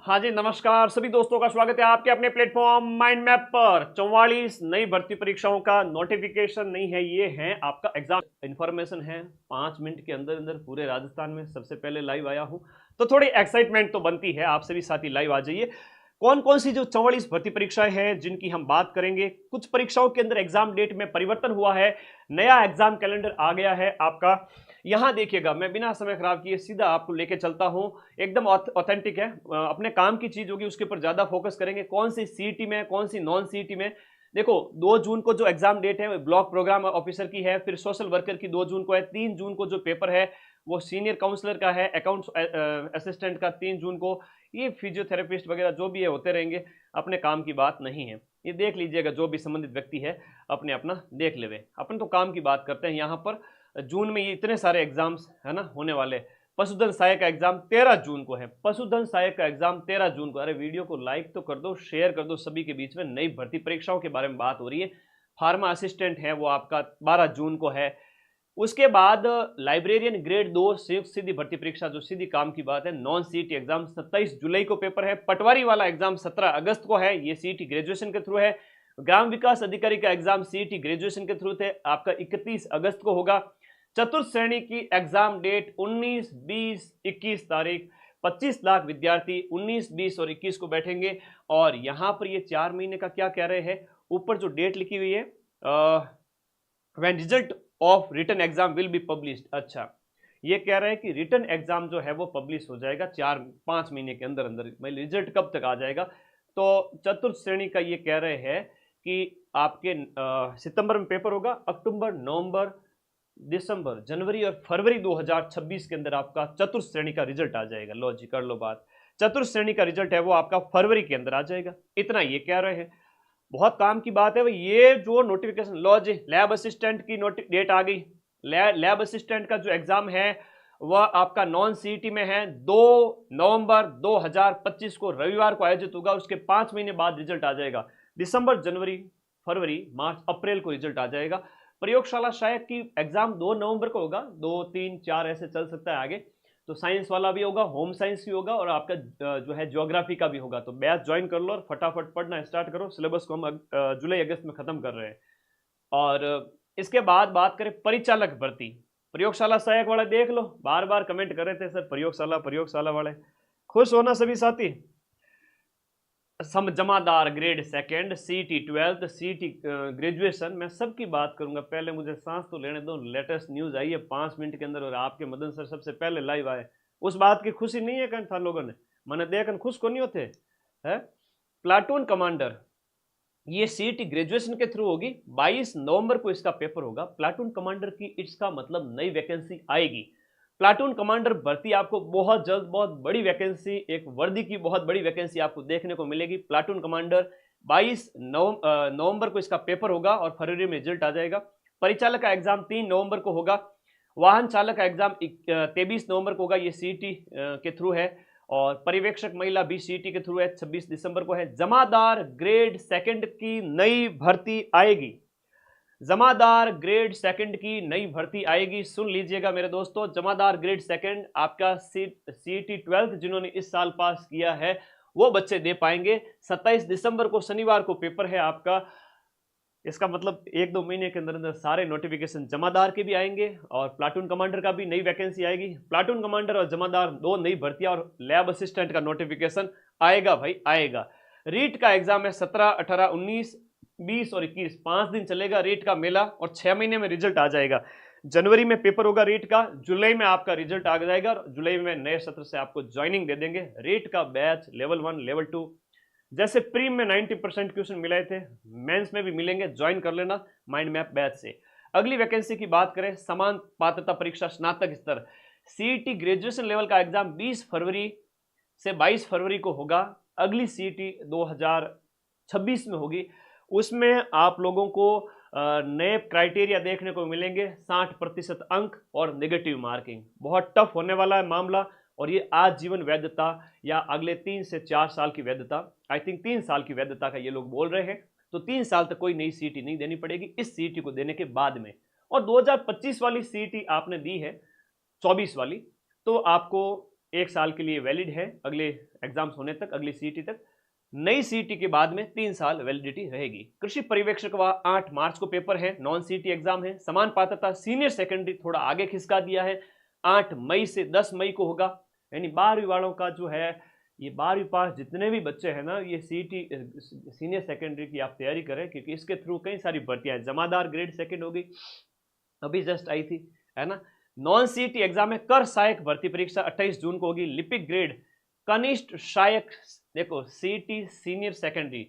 हाँ जी, नमस्कार सभी दोस्तों का स्वागत है आपके अपने प्लेटफॉर्म माइंड मैप पर। 44 नई भर्ती परीक्षाओं का नोटिफिकेशन नहीं है, ये है आपका एग्जाम इंफॉर्मेशन है। 5 मिनट के अंदर अंदर पूरे राजस्थान में सबसे पहले लाइव आया हूँ, तो थोड़ी एक्साइटमेंट तो बनती है। आप सभी साथी लाइव आ जाइए। कौन कौन सी जो 44 भर्ती परीक्षाएं हैं जिनकी हम बात करेंगे। कुछ परीक्षाओं के अंदर एग्जाम डेट में परिवर्तन हुआ है, नया एग्जाम कैलेंडर आ गया है आपका। यहां देखिएगा, मैं बिना समय खराब किए सीधा आपको लेके चलता हूं। एकदम ऑथेंटिक है, अपने काम की चीज होगी, उसके ऊपर ज्यादा फोकस करेंगे। कौन सी सीईटी में, कौन सी नॉन सीईटी में। देखो, 2 जून को जो एग्जाम डेट है ब्लॉक प्रोग्राम ऑफिसर की है, फिर सोशल वर्कर की 2 जून को है, 3 जून को जो पेपर है वो सीनियर काउंसलर का है, अकाउंट्स असिस्टेंट का 3 जून को। ये फिजियोथेरेपिस्ट वगैरह जो भी है होते रहेंगे, अपने काम की बात नहीं है। ये देख लीजिएगा, जो भी संबंधित व्यक्ति है अपने अपना देख लेवे। अपन तो काम की बात करते हैं यहाँ पर। जून में ये इतने सारे एग्जाम्स है ना होने वाले। पशुधन सहायक का एग्जाम 13 जून को है, पशुधन सहायक का एग्जाम 13 जून को। अरे वीडियो को लाइक तो कर दो, शेयर कर दो सभी के बीच में। नई भर्ती परीक्षाओं के बारे में बात हो रही है। फार्मा असिस्टेंट है वो आपका 12 जून को है। उसके बाद लाइब्रेरियन ग्रेड 2 संयुक्त सीधी भर्ती परीक्षा, जो सीधी काम की बात है, नॉन सीईटी एग्जाम 27 जुलाई को पेपर है। पटवारी वाला एग्जाम 17 अगस्त को है, ये सीईटी ग्रेजुएशन के थ्रू है। ग्राम विकास अधिकारी का एग्जाम सीईटी ग्रेजुएशन के थ्रू थे, आपका 31 अगस्त को होगा। चतुर्थ श्रेणी की एग्जाम डेट 19, 20, 21 तारीख। 25 लाख विद्यार्थी 19, 20 और 21 को बैठेंगे। और यहां पर ये 4 महीने का क्या कह रहे हैं, ऊपर जो डेट लिखी हुई है, when result of written exam will be published. अच्छा, ये कह रहे हैं कि रिटन एग्जाम जो है वो पब्लिश हो जाएगा 4-5 महीने के अंदर अंदर। भाई रिजल्ट कब तक आ जाएगा। तो चतुर्थ श्रेणी का ये कह रहे हैं कि आपके सितंबर में पेपर होगा, अक्टूबर, नवंबर, दिसंबर, जनवरी और फरवरी 2026 के अंदर आपका चतुर्थ श्रेणी का रिजल्ट आ जाएगा। लो जी, कर लो बात। चतुर्थ श्रेणी का रिजल्ट है वो आपका फरवरी के अंदर आ जाएगा, इतना ये कह रहे हैं। बहुत काम की बात है भाई। ये जो नोटिफिकेशन, लो जी, लैब असिस्टेंट की डेट आ गई। लैब असिस्टेंट का जो एग्जाम है वह आपका नॉन सीईटी में है। 2 नवंबर 2025 को रविवार को आयोजित होगा। उसके 5 महीने बाद रिजल्ट आ जाएगा। दिसंबर, जनवरी, फरवरी, मार्च, अप्रैल को रिजल्ट आ जाएगा। प्रयोगशाला शायद की एग्जाम 2 नवंबर को होगा, 2, 3, 4 ऐसे चल सकता है आगे। तो साइंस वाला भी होगा, होम साइंस भी होगा, और आपका जो है ज्योग्राफी का भी होगा। तो बैच ज्वाइन कर लो और फटाफट पढ़ना स्टार्ट करो। सिलेबस को हम जुलाई अगस्त में खत्म कर रहे हैं। और इसके बाद बात करें परिचालक भर्ती। प्रयोगशाला सहायक वाले देख लो, बार बार कमेंट कर रहे थे सर प्रयोगशाला प्रयोगशाला वाले। खुश होना सभी साथी। सम जमादार ग्रेड 2, सीटी 12, सीटी ग्रेजुएशन, मैं सबकी बात करूंगा। पहले मुझे सांस तो लेने दो। लेटेस्ट न्यूज आई है 5 मिनट के अंदर, और आपके मदन सर सबसे पहले लाइव आए। उस बात की खुशी नहीं है कहीं था लोगों ने, मैंने देखकर खुश को नहीं होते है। प्लाटून कमांडर, ये सीटी ग्रेजुएशन के थ्रू होगी। 22 नवंबर को इसका पेपर होगा। प्लाटून कमांडर की, इसका मतलब नई वैकेंसी आएगी। प्लाटून कमांडर भर्ती आपको बहुत जल्द, बहुत बड़ी वैकेंसी, एक वर्दी की बहुत बड़ी वैकेंसी आपको देखने को मिलेगी। प्लाटून कमांडर 22 नवंबर को इसका पेपर होगा और फरवरी में रिजल्ट आ जाएगा। परिचालक का एग्जाम 3 नवंबर को होगा। वाहन चालक का एग्जाम 23 नवंबर को होगा, ये सीटी के थ्रू है। और पर्यवेक्षक महिला भी सीटी के थ्रू है, 26 दिसंबर को है। जमादार ग्रेड 2 की नई भर्ती आएगी। जमादार ग्रेड 2 की नई भर्ती आएगी। सुन लीजिएगा मेरे दोस्तों, जमादार ग्रेड 2 आपका सीटी 12 जिन्होंने इस साल पास किया है वो बच्चे दे पाएंगे। 27 दिसंबर को शनिवार को पेपर है आपका। इसका मतलब 1-2 महीने के अंदर अंदर सारे नोटिफिकेशन जमादार के भी आएंगे और प्लाटून कमांडर का भी नई वैकेंसी आएगी। प्लाटून कमांडर और जमादार 2 नई भर्तियां, और लैब असिस्टेंट का नोटिफिकेशन आएगा भाई आएगा। रीट का एग्जाम है 17, 18, 19, 20 और 21, 5 दिन चलेगा रीट का मेला, और 6 महीने में रिजल्ट आ जाएगा। जनवरी में पेपर होगा रीट का, जुलाई में आपका रिजल्ट आ जाएगा, और जुलाई में नए सत्र से आपको ज्वाइनिंग दे देंगे। रीट का बैच लेवल 1, लेवल 2, जैसे प्रीम में 90% क्वेश्चन मिले थे, मेंस में भी मिलेंगे। ज्वाइन कर लेना माइंड मैप बैच से। अगली वैकेंसी की बात करें, समान पात्रता परीक्षा स्नातक स्तर, सीईटी ग्रेजुएशन लेवल का एग्जाम 20 फरवरी से 22 फरवरी को होगा। अगली सीईटी 2026 में होगी। उसमें आप लोगों को नए क्राइटेरिया देखने को मिलेंगे, 60% अंक और नेगेटिव मार्किंग। बहुत टफ होने वाला है मामला, और ये आजीवन वैधता या अगले 3 से 4 साल की वैधता, आई थिंक 3 साल की वैधता का ये लोग बोल रहे हैं। तो 3 साल तक कोई नई सीटी नहीं देनी पड़ेगी इस सीटी को देने के बाद में। और 2025 वाली सीटी आपने दी है, 24 वाली, तो आपको 1 साल के लिए वैलिड है अगले एग्जाम्स होने तक, अगली सीईटी तक। नई सीईटी के बाद में 3 साल वैलिडिटी रहेगी। कृषि पर्यवेक्षक व 8 मार्च को पेपर है, नॉन सीईटी एग्जाम है। समान पात्रता सीनियर सेकेंडरी थोड़ा आगे खिसका दिया है, 8 मई से 10 मई को होगा। यानी 12वीं वालों का जो है, ये 12वीं पास जितने भी बच्चे हैं ना, ये सीईटी सीनियर सेकेंडरी की आप तैयारी करें, क्योंकि इसके थ्रू कई सारी भर्तियां हैं। जमादार ग्रेड सेकंड होगी, अभी जस्ट आई थी, है ना। नॉन सीईटी एग्जाम में कर सहायक भर्ती परीक्षा 28 जून को होगी। लिपिक ग्रेड कनिष्ठ सहायक, देखो CET senior secondary,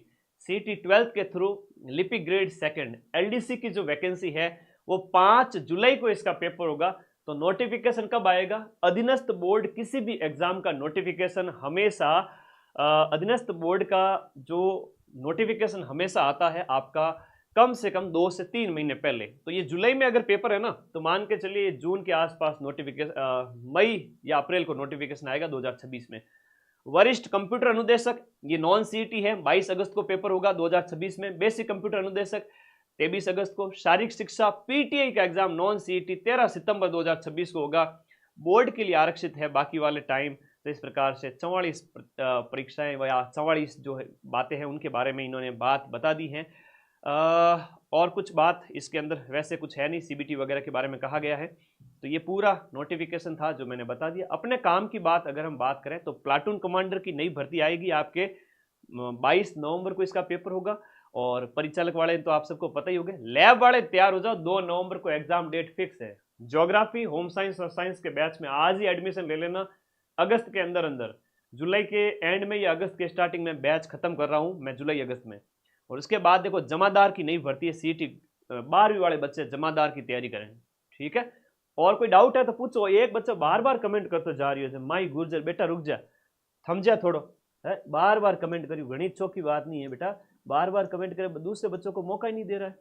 CET 12th के थ्रू लिपिक ग्रेड सेकंड, एलडीसी की जो वैकेंसी है वो 5 जुलाई को इसका पेपर होगा। तो नोटिफिकेशन कब आएगा? अधीनस्थ बोर्ड किसी भी एग्जाम का नोटिफिकेशन हमेशा अधीनस्थ बोर्ड का जो नोटिफिकेशन हमेशा आता है आपका कम से कम 2 से 3 महीने पहले। तो ये जुलाई में अगर पेपर है ना, तो मान के चलिए जून के आसपास नोटिफिकेशन, मई या अप्रैल को नोटिफिकेशन आएगा 2026 में। वरिष्ठ कंप्यूटर अनुदेशक, ये नॉन सीईटी है, 22 अगस्त को पेपर होगा 2026 में। बेसिक कंप्यूटर अनुदेशक 23 अगस्त को। शारीरिक शिक्षा पीटीआई का एग्जाम नॉन सीईटी 13 सितंबर 2026 को होगा। बोर्ड के लिए आरक्षित है, बाकी वाले टाइम। तो इस प्रकार से 44 परीक्षाएं या 44 जो बातें हैं उनके बारे में इन्होंने बात बता दी हैं। और कुछ बात इसके अंदर वैसे कुछ है नहीं, सीबीटी वगैरह के बारे में कहा गया है। तो ये पूरा नोटिफिकेशन था जो मैंने बता दिया। अपने काम की बात अगर हम बात करें तो प्लाटून कमांडर की नई भर्ती आएगी आपके 22 नवंबर को इसका पेपर होगा। और परिचालक वाले तो आप सबको पता ही होंगे। लैब वाले तैयार हो जाओ, 2 नवंबर को एग्जाम डेट फिक्स है। ज्योग्राफी, होम साइंस और साइंस के बैच में आज ही एडमिशन ले लेना, अगस्त के अंदर अंदर, जुलाई के एंड में या अगस्त के स्टार्टिंग में बैच खत्म कर रहा हूं मैं, जुलाई अगस्त में। और उसके बाद देखो जमादार की नई भर्ती है, सीईटी 12वीं वाले बच्चे जमादार की तैयारी करें, ठीक है। और कोई डाउट है तो पूछो। एक बच्चा बार बार कमेंट करते जा रही है, माई गुर्जर बेटा रुक जा, थम जा थोड़ो, है बार बार कमेंट करी, गणित चौक की बात नहीं है बेटा, बार बार कमेंट करे, दूसरे बच्चों को मौका ही नहीं दे रहा है।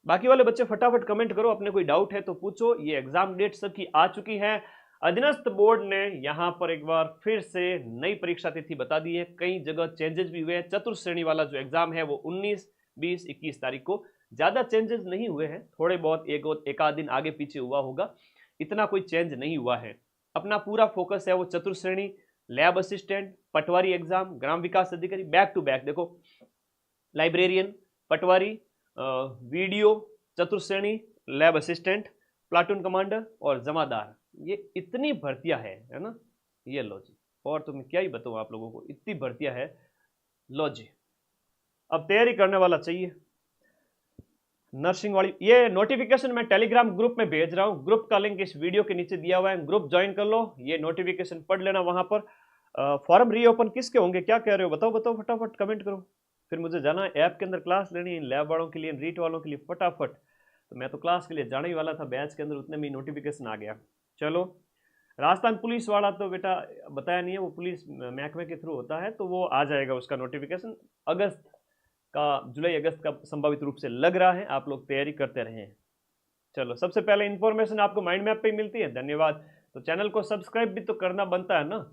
बाकी वाले बच्चे फटाफट कमेंट करो, अपने कोई डाउट है तो पूछो। ये एग्जाम डेट सबकी आ चुकी है। अधीनस्थ बोर्ड ने यहाँ पर एक बार फिर से नई परीक्षा तिथि बता दी है। कई जगह चेंजेस भी हुए हैं। चतुर्थ श्रेणी वाला जो एग्जाम है वो 19, 20, 21 तारीख को, ज्यादा चेंजेस नहीं हुए हैं, थोड़े बहुत एक आध दिन आगे पीछे हुआ होगा, इतना कोई चेंज नहीं हुआ है। अपना पूरा फोकस है वो चतुर्थ श्रेणी, लैब असिस्टेंट, पटवारी एग्जाम, ग्राम विकास अधिकारी, बैक टू बैक देखो, लाइब्रेरियन, पटवारी, वीडियो, चतुर्थ श्रेणी, लैब असिस्टेंट, प्लाटून कमांडर और जमादार, ये इतनी भर्तियां है ना। ये लो जी, और तो मैं क्या ही बताऊं आप लोगों को, इतनी भर्तियां है। लो जी, अब तैयारी करने वाला चाहिए। नर्सिंग वाली ये नोटिफिकेशन मैं टेलीग्राम ग्रुप में भेज रहा हूँ, ग्रुप का लिंक इस वीडियो के नीचे दिया हुआ है, ग्रुप ज्वाइन कर लो, ये नोटिफिकेशन पढ़ लेना वहां पर। फॉर्म रीओपन किसके होंगे, क्या कह रहे हो, बताओ बताओ, फटाफट कमेंट करो, फिर मुझे जाना है ऐप के अंदर क्लास लेनी है, लैब वालों के लिए, रीट वालों के लिए, फटाफट। तो मैं तो क्लास के लिए जाने ही वाला था, बैच के अंदर उतने में नोटिफिकेशन आ गया। चलो, राजस्थान पुलिस वाला तो बेटा बताया नहीं है, वो पुलिस महकमे के थ्रू होता है, तो वो आ जाएगा उसका नोटिफिकेशन अगस्त का, जुलाई अगस्त का संभावित रूप से लग रहा है। आप लोग तैयारी करते रहें। चलो, सबसे पहले इन्फॉर्मेशन आपको माइंड मैप पे मिलती है, धन्यवाद। तो चैनल को सब्सक्राइब भी तो करना बनता है ना,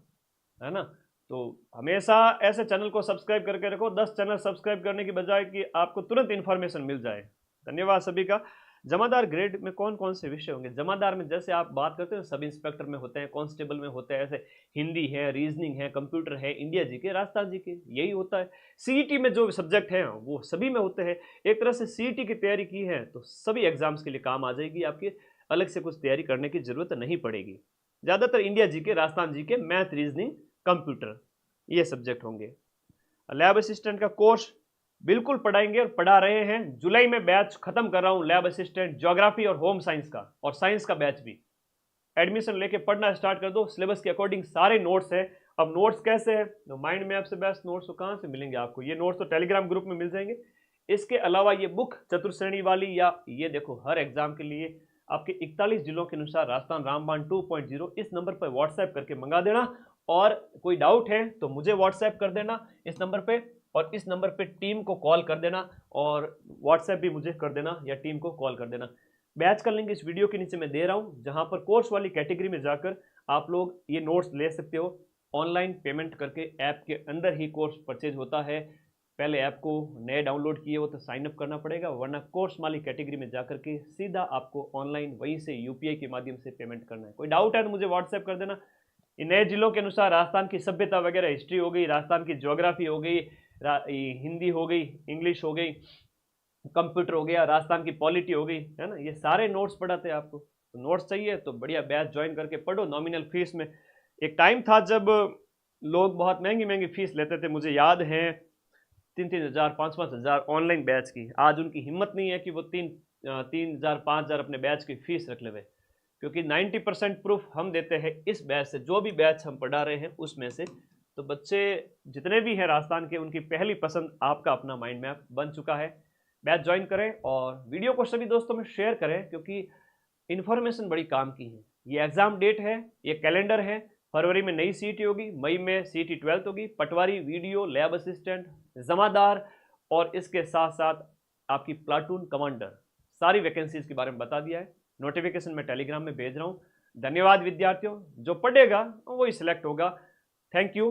है ना। तो हमेशा ऐसे चैनल को सब्सक्राइब करके रखो, 10 चैनल सब्सक्राइब करने की बजाय कि आपको तुरंत इन्फॉर्मेशन मिल जाए। धन्यवाद सभी का। जमादार ग्रेड में कौन कौन से विषय होंगे? जमादार में जैसे आप बात करते हैं सब इंस्पेक्टर में होते हैं, कांस्टेबल में होते हैं, ऐसे हिंदी है, रीजनिंग है, कंप्यूटर है, इंडिया जीके, राजस्थान जीके, यही होता है। सीईटी में जो सब्जेक्ट हैं वो सभी में होते हैं। एक तरह से सीईटी की तैयारी की है तो सभी एग्जाम्स के लिए काम आ जाएगी, आपकी अलग से कुछ तैयारी करने की जरूरत नहीं पड़ेगी। ज्यादातर India GK, Rajasthan GK, math, reasoning, computer, ये सब्जेक्ट होंगे। लैब असिस्टेंट का कोर्स बिल्कुल पढ़ाएंगे और पढ़ा रहे हैं। जुलाई में बैच खत्म कर रहा हूं, लैब असिस्टेंट, ज्योग्राफी और होम साइंस का, और साइंस का बैच भी। एडमिशन लेके पढ़ना स्टार्ट कर दो, सिलेबस के अकॉर्डिंग सारे नोट्स है। अब नोट्स कैसे है, तो माइंड मैप से बेस्ट नोट्स तो कहां से मिलेंगे आपको? ये नोट्स तो टेलीग्राम ग्रुप में मिल जाएंगे। इसके अलावा ये बुक चतुर्थ श्रेणी वाली, या ये देखो हर एग्जाम के लिए आपके 41 जिलों के अनुसार राजस्थान रामबाण 2.0 इस नंबर पर व्हाट्सएप करके मंगा देना। और कोई डाउट है तो मुझे व्हाट्सएप कर देना इस नंबर पे, और इस नंबर पे टीम को कॉल कर देना, और व्हाट्सएप भी मुझे कर देना या टीम को कॉल कर देना। बैच का लिंक इस वीडियो के नीचे मैं दे रहा हूं, जहां पर कोर्स वाली कैटेगरी में जाकर आप लोग ये नोट्स ले सकते हो। ऑनलाइन पेमेंट करके ऐप के अंदर ही कोर्स परचेज होता है। पहले ऐप को नए डाउनलोड किए हो तो साइन अप करना पड़ेगा, वरना कोर्स वाली कैटेगरी में जाकर के सीधा आपको ऑनलाइन वहीं से यूपीआई के माध्यम से पेमेंट करना है। कोई डाउट है तो मुझे व्हाट्सएप कर देना, इन नए जिलों के अनुसार राजस्थान की सभ्यता वगैरह, हिस्ट्री हो गई, राजस्थान की ज्योग्राफी हो गई, हिंदी हो गई, इंग्लिश हो गई, कंप्यूटर हो गया, राजस्थान की पॉलिटी हो गई, है ना, ये सारे नोट्स पढ़ाते हैं आपको। तो नोट्स चाहिए तो बढ़िया बैच ज्वाइन करके पढ़ो नॉमिनल फीस में। एक टाइम था जब लोग बहुत महंगी महंगी फीस लेते थे, मुझे याद है 3-3 हज़ार 5-5 हज़ार ऑनलाइन बैच की। आज उनकी हिम्मत नहीं है कि वो 3 हज़ार 5 हज़ार अपने बैच की फीस रख ले, क्योंकि 90% प्रूफ हम देते हैं इस बैच से, जो भी बैच हम पढ़ा रहे हैं उसमें से। तो बच्चे जितने भी हैं राजस्थान के, उनकी पहली पसंद आपका अपना माइंड मैप बन चुका है। बैच ज्वाइन करें और वीडियो को सभी दोस्तों में शेयर करें, क्योंकि इन्फॉर्मेशन बड़ी काम की है। ये एग्जाम डेट है, ये कैलेंडर है। फरवरी में नई सीटी होगी, मई में सीटी 12th होगी, पटवारी, वीडियो, लैब असिस्टेंट, जमादार और इसके साथ साथ आपकी प्लाटून कमांडर, सारी वैकेंसीज के बारे में बता दिया है। नोटिफिकेशन मैं टेलीग्राम में भेज रहा हूँ। धन्यवाद विद्यार्थियों, जो पढ़ेगा वही सिलेक्ट होगा। Thank you.